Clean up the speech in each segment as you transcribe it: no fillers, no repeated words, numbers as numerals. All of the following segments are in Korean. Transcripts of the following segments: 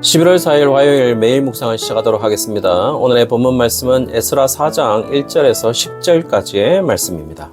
11월 4일 화요일 매일 묵상을 시작하도록 하겠습니다. 오늘의 본문 말씀은 에스라 4장 1절에서 10절까지의 말씀입니다.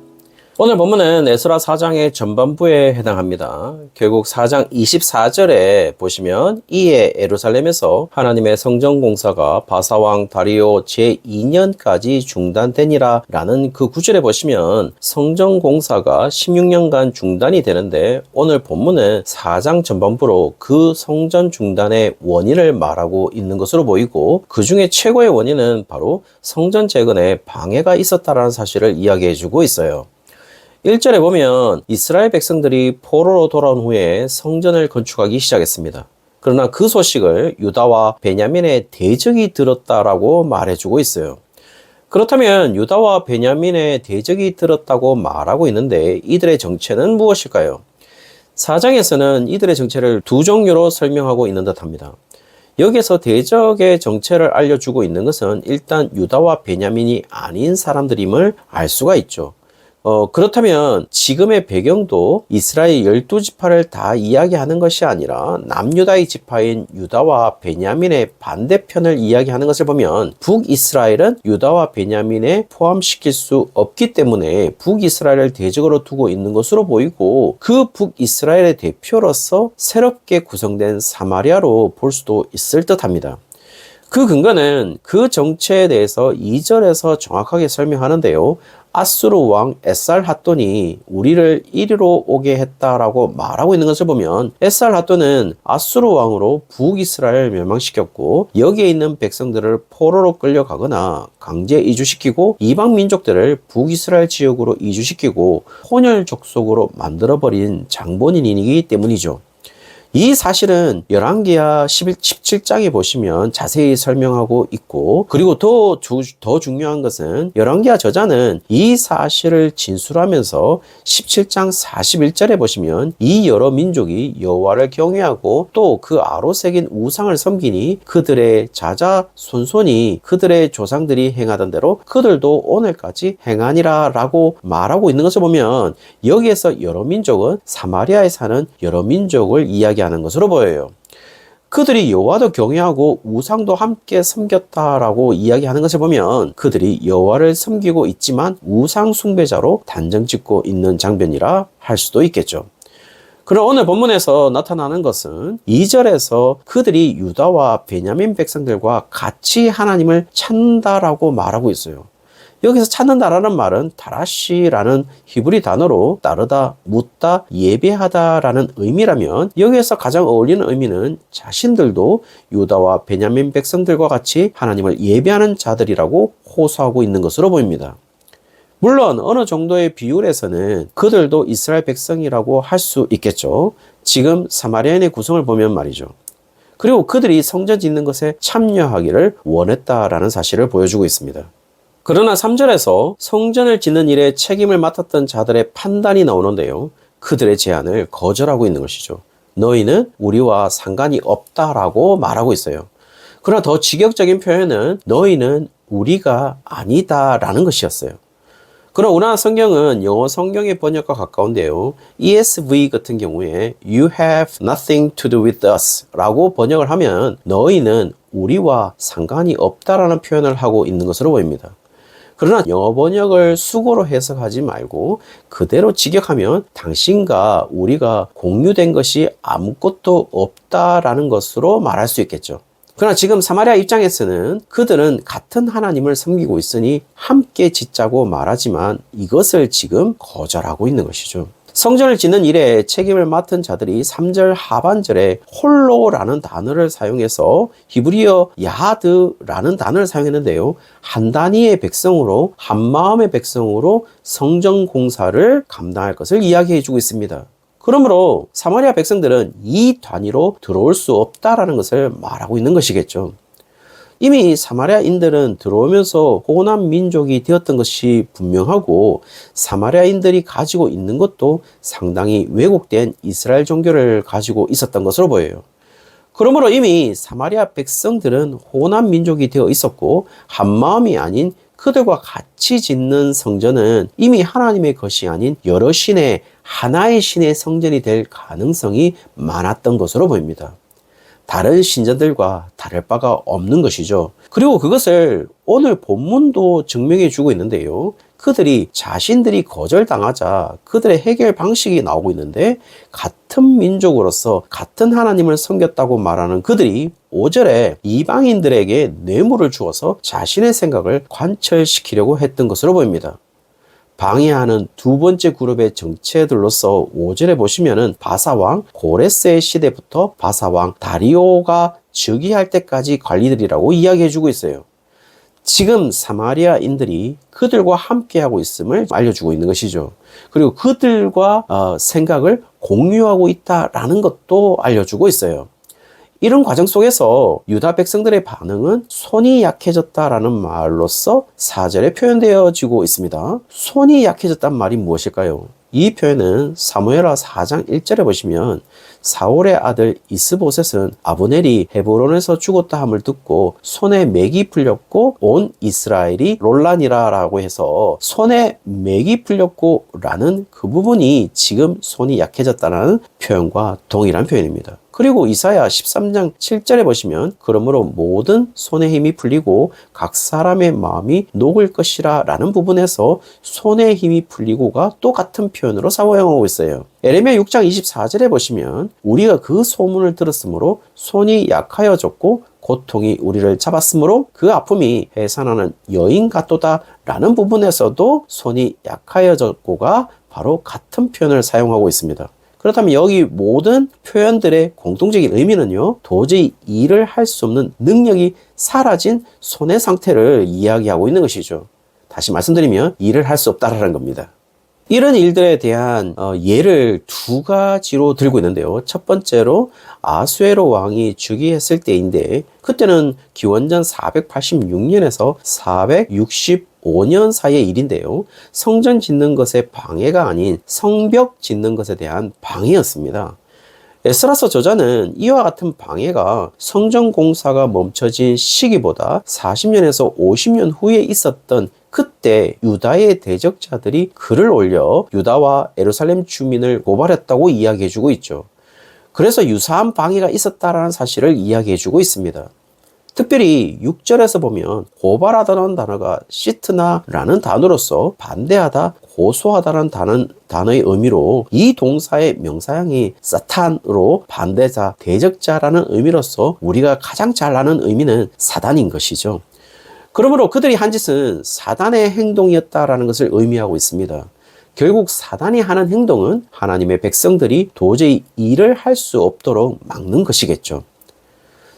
오늘 본문은 에스라 4장의 전반부에 해당합니다. 결국 4장 24절에 보시면 이에 예루살렘에서 하나님의 성전 공사가 바사왕 다리오 제2년까지 중단되니라 라는 그 구절에 보시면 성전 공사가 16년간 중단이 되는데 오늘 본문은 4장 전반부로 그 성전 중단의 원인을 말하고 있는 것으로 보이고 그 중에 최고의 원인은 바로 성전 재건에 방해가 있었다라는 사실을 이야기해주고 있어요. 1절에 보면 이스라엘 백성들이 포로로 돌아온 후에 성전을 건축하기 시작했습니다. 그러나 그 소식을 유다와 베냐민의 대적이 들었다라고 말해주고 있어요. 그렇다면 유다와 베냐민의 대적이 들었다고 말하고 있는데 이들의 정체는 무엇일까요? 4장에서는 이들의 정체를 두 종류로 설명하고 있는 듯합니다. 여기에서 대적의 정체를 알려주고 있는 것은 일단 유다와 베냐민이 아닌 사람들임을 알 수가 있죠. 그렇다면 지금의 배경도 이스라엘 12지파를 다 이야기하는 것이 아니라 남유다의 지파인 유다와 베냐민의 반대편을 이야기하는 것을 보면 북이스라엘은 유다와 베냐민에 포함시킬 수 없기 때문에 북이스라엘을 대적으로 두고 있는 것으로 보이고 그 북이스라엘의 대표로서 새롭게 구성된 사마리아로 볼 수도 있을 듯합니다. 그 근거는 그 정체에 대해서 2절에서 정확하게 설명하는데요. 아수르 왕 에살핫돈이 우리를 이리로 오게 했다라고 말하고 있는 것을 보면 에살핫돈은 아수르 왕으로 북이스라엘을 멸망시켰고 여기에 있는 백성들을 포로로 끌려가거나 강제 이주시키고 이방 민족들을 북이스라엘 지역으로 이주시키고 혼혈 족속으로 만들어버린 장본인이기 때문이죠. 이 사실은 열왕기하 17장에 보시면 자세히 설명하고 있고 그리고 더 중요한 것은 열왕기하 저자는 이 사실을 진술하면서 17장 41절에 보시면 이 여러 민족이 여호와를 경외하고 또 그 아로 새긴 우상을 섬기니 그들의 자자손손이 그들의 조상들이 행하던 대로 그들도 오늘까지 행하니라 라고 말하고 있는 것을 보면 여기에서 여러 민족은 사마리아에 사는 여러 민족을 이야기합니다. 하는 것으로 보여요. 그들이 여호와도 경외하고 우상도 함께 섬겼다라고 이야기하는 것을 보면 그들이 여호와를 섬기고 있지만 우상 숭배자로 단정짓고 있는 장면이라 할 수도 있겠죠. 그럼 오늘 본문에서 나타나는 것은 2절에서 그들이 유다와 베냐민 백성들과 같이 하나님을 찾는다라고 말하고 있어요. 여기서 찾는다라는 말은 다라시라는 히브리 단어로 따르다, 묻다, 예배하다라는 의미라면 여기에서 가장 어울리는 의미는 자신들도 유다와 베냐민 백성들과 같이 하나님을 예배하는 자들이라고 호소하고 있는 것으로 보입니다. 물론 어느 정도의 비율에서는 그들도 이스라엘 백성이라고 할 수 있겠죠. 지금 사마리아인의 구성을 보면 말이죠. 그리고 그들이 성전 짓는 것에 참여하기를 원했다라는 사실을 보여주고 있습니다. 그러나 3절에서 성전을 짓는 일에 책임을 맡았던 자들의 판단이 나오는데요. 그들의 제안을 거절하고 있는 것이죠. 너희는 우리와 상관이 없다라고 말하고 있어요. 그러나 더 직역적인 표현은 너희는 우리가 아니다라는 것이었어요. 그러나 우리나라 성경은 영어 성경의 번역과 가까운데요. ESV 같은 경우에 You have nothing to do with us 라고 번역을 하면 너희는 우리와 상관이 없다라는 표현을 하고 있는 것으로 보입니다. 그러나 영어 번역을 수고로 해석하지 말고 그대로 직역하면 당신과 우리가 공유된 것이 아무것도 없다라는 것으로 말할 수 있겠죠. 그러나 지금 사마리아 입장에서는 그들은 같은 하나님을 섬기고 있으니 함께 짓자고 말하지만 이것을 지금 거절하고 있는 것이죠. 성전을 짓는 일에 책임을 맡은 자들이 3절 하반절에 홀로라는 단어를 사용해서 히브리어 야하드라는 단어를 사용했는데요. 한 단위의 백성으로 한 마음의 백성으로 성전 공사를 감당할 것을 이야기해 주고 있습니다. 그러므로 사마리아 백성들은 이 단위로 들어올 수 없다라는 것을 말하고 있는 것이겠죠. 이미 사마리아인들은 들어오면서 호남 민족이 되었던 것이 분명하고 사마리아인들이 가지고 있는 것도 상당히 왜곡된 이스라엘 종교를 가지고 있었던 것으로 보여요. 그러므로 이미 사마리아 백성들은 호남 민족이 되어 있었고 한마음이 아닌 그들과 같이 짓는 성전은 이미 하나님의 것이 아닌 여러 신의 하나의 신의 성전이 될 가능성이 많았던 것으로 보입니다. 다른 신전들과 다를 바가 없는 것이죠. 그리고 그것을 오늘 본문도 증명해 주고 있는데요. 그들이 자신들이 거절당하자 그들의 해결 방식이 나오고 있는데, 같은 민족으로서 같은 하나님을 섬겼다고 말하는 그들이 5절에 이방인들에게 뇌물을 주어서 자신의 생각을 관철시키려고 했던 것으로 보입니다. 방해하는 두 번째 그룹의 정체들로서 5절에 보시면은 바사왕 고레스의 시대부터 바사왕 다리오가 즉위할 때까지 관리들이라고 이야기해주고 있어요. 지금 사마리아인들이 그들과 함께하고 있음을 알려주고 있는 것이죠. 그리고 그들과 생각을 공유하고 있다라는 것도 알려주고 있어요. 이런 과정 속에서 유다 백성들의 반응은 손이 약해졌다라는 말로서 4절에 표현되어지고 있습니다. 손이 약해졌단 말이 무엇일까요? 이 표현은 사무엘하 4장 1절에 보시면 사울의 아들 이스보셋은 아브넬이 헤브론에서 죽었다 함을 듣고 손에 맥이 풀렸고 온 이스라엘이 놀라니라라고 해서 손에 맥이 풀렸고 라는 그 부분이 지금 손이 약해졌다는 표현과 동일한 표현입니다. 그리고 이사야 13장 7절에 보시면 그러므로 모든 손의 힘이 풀리고 각 사람의 마음이 녹을 것이라 라는 부분에서 손의 힘이 풀리고가 또 같은 표현으로 사용하고 있어요. 에레미야 6장 24절에 보시면 우리가 그 소문을 들었으므로 손이 약하여졌고 고통이 우리를 잡았으므로 그 아픔이 해산하는 여인 같도다 라는 부분에서도 손이 약하여졌고가 바로 같은 표현을 사용하고 있습니다. 그렇다면 여기 모든 표현들의 공통적인 의미는요, 도저히 일을 할 수 없는 능력이 사라진 손의 상태를 이야기하고 있는 것이죠. 다시 말씀드리면 일을 할 수 없다라는 겁니다. 이런 일들에 대한 예를 두 가지로 들고 있는데요. 첫 번째로 아수에로 왕이 즉위했을 때인데, 그때는 기원전 486년에서 465년 사이의 일인데요. 성전 짓는 것의 방해가 아닌 성벽 짓는 것에 대한 방해였습니다. 에스라서 저자는 이와 같은 방해가 성전 공사가 멈춰진 시기보다 40년에서 50년 후에 있었던 그때 유다의 대적자들이 글을 올려 유다와 예루살렘 주민을 고발했다고 이야기해주고 있죠. 그래서 유사한 방해가 있었다라는 사실을 이야기해주고 있습니다. 특별히 6절에서 보면 고발하다는 단어가 시트나라는 단어로서 반대하다, 고소하다는 단어의 의미로 이 동사의 명사형이 사탄으로 반대자, 대적자라는 의미로서 우리가 가장 잘 아는 의미는 사단인 것이죠. 그러므로 그들이 한 짓은 사단의 행동이었다라는 것을 의미하고 있습니다. 결국 사단이 하는 행동은 하나님의 백성들이 도저히 일을 할 수 없도록 막는 것이겠죠.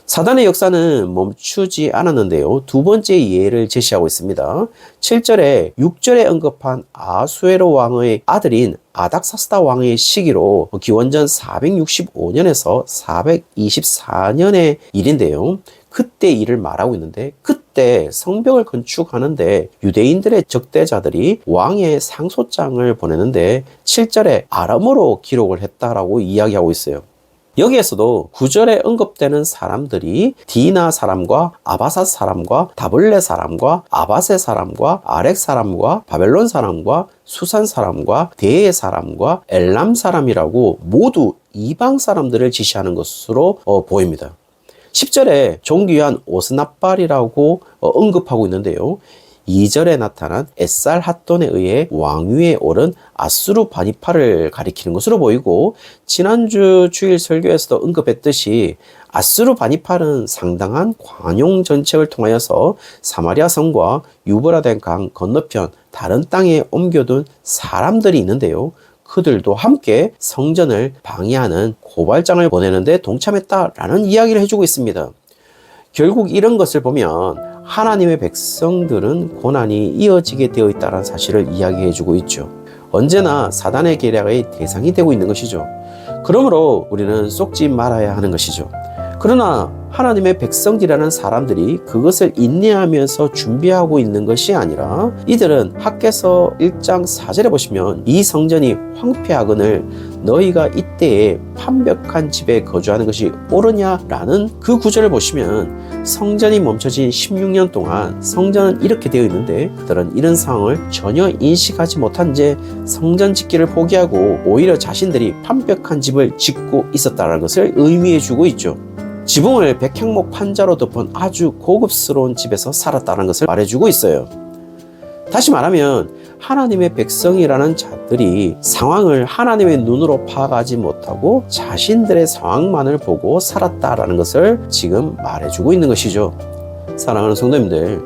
사단의 역사는 멈추지 않았는데요. 두 번째 예를 제시하고 있습니다. 7절에 6절에 언급한 아수에로 왕의 아들인 아닥사스다 왕의 시기로 기원전 465년에서 424년의 일인데요. 그때 일을 말하고 있는데, 그때 성벽을 건축하는데 유대인들의 적대자들이 왕의 상소장을 보내는데 7절에 아람어로 기록을 했다라고 이야기하고 있어요. 여기에서도 9절에 언급되는 사람들이 디나 사람과 아바사 사람과 다블레 사람과 아바세 사람과 아렉 사람과 바벨론 사람과 수산 사람과 대의 사람과 엘람 사람이라고 모두 이방 사람들을 지시하는 것으로 보입니다. 10절에 종귀한 오스나발이라고 언급하고 있는데요. 2절에 나타난 에살핫돈에 의해 왕위에 오른 아수르바니파를 가리키는 것으로 보이고, 지난주 주일 설교에서도 언급했듯이 아수르바니파는 상당한 관용 정책을 통하여서 사마리아 성과 유브라데 강 건너편 다른 땅에 옮겨둔 사람들이 있는데요. 그들도 함께 성전을 방해하는 고발장을 보내는데 동참했다라는 이야기를 해주고 있습니다. 결국 이런 것을 보면 하나님의 백성들은 고난이 이어지게 되어 있다는 사실을 이야기해주고 있죠. 언제나 사단의 계략의 대상이 되고 있는 것이죠. 그러므로 우리는 속지 말아야 하는 것이죠. 그러나 하나님의 백성들이라는 사람들이 그것을 인내하면서 준비하고 있는 것이 아니라, 이들은 학개서 1장 4절에 보시면 이 성전이 황폐하거늘 너희가 이때에 판벽한 집에 거주하는 것이 옳으냐라는 그 구절을 보시면 성전이 멈춰진 16년 동안 성전은 이렇게 되어 있는데 그들은 이런 상황을 전혀 인식하지 못한 채 성전 짓기를 포기하고 오히려 자신들이 판벽한 집을 짓고 있었다는 것을 의미해 주고 있죠. 지붕을 백향목 판자로 덮은 아주 고급스러운 집에서 살았다는 것을 말해주고 있어요. 다시 말하면 하나님의 백성이라는 자들이 상황을 하나님의 눈으로 파악하지 못하고 자신들의 상황만을 보고 살았다라는 것을 지금 말해주고 있는 것이죠. 사랑하는 성도님들,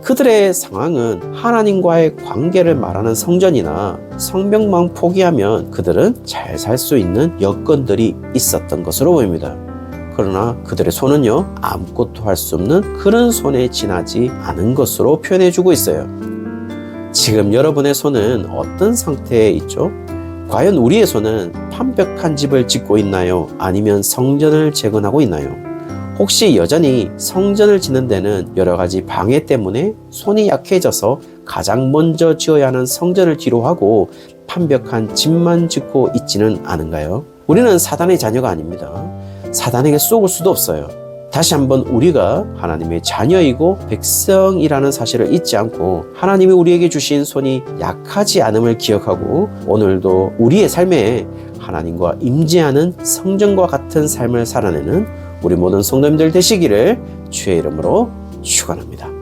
그들의 상황은 하나님과의 관계를 말하는 성전이나 성벽만 포기하면 그들은 잘 살 수 있는 여건들이 있었던 것으로 보입니다. 그러나 그들의 손은요, 아무것도 할 수 없는 그런 손에 지나지 않은 것으로 표현해주고 있어요. 지금 여러분의 손은 어떤 상태에 있죠? 과연 우리의 손은 완벽한 집을 짓고 있나요? 아니면 성전을 재건하고 있나요? 혹시 여전히 성전을 짓는 데는 여러 가지 방해 때문에 손이 약해져서 가장 먼저 지어야 하는 성전을 뒤로 하고 완벽한 집만 짓고 있지는 않은가요? 우리는 사단의 자녀가 아닙니다. 사단에게 쏘을 수도 없어요. 다시 한번 우리가 하나님의 자녀이고 백성이라는 사실을 잊지 않고 하나님이 우리에게 주신 손이 약하지 않음을 기억하고 오늘도 우리의 삶에 하나님과 임재하는 성전과 같은 삶을 살아내는 우리 모든 성도님들 되시기를 주의 이름으로 축원합니다.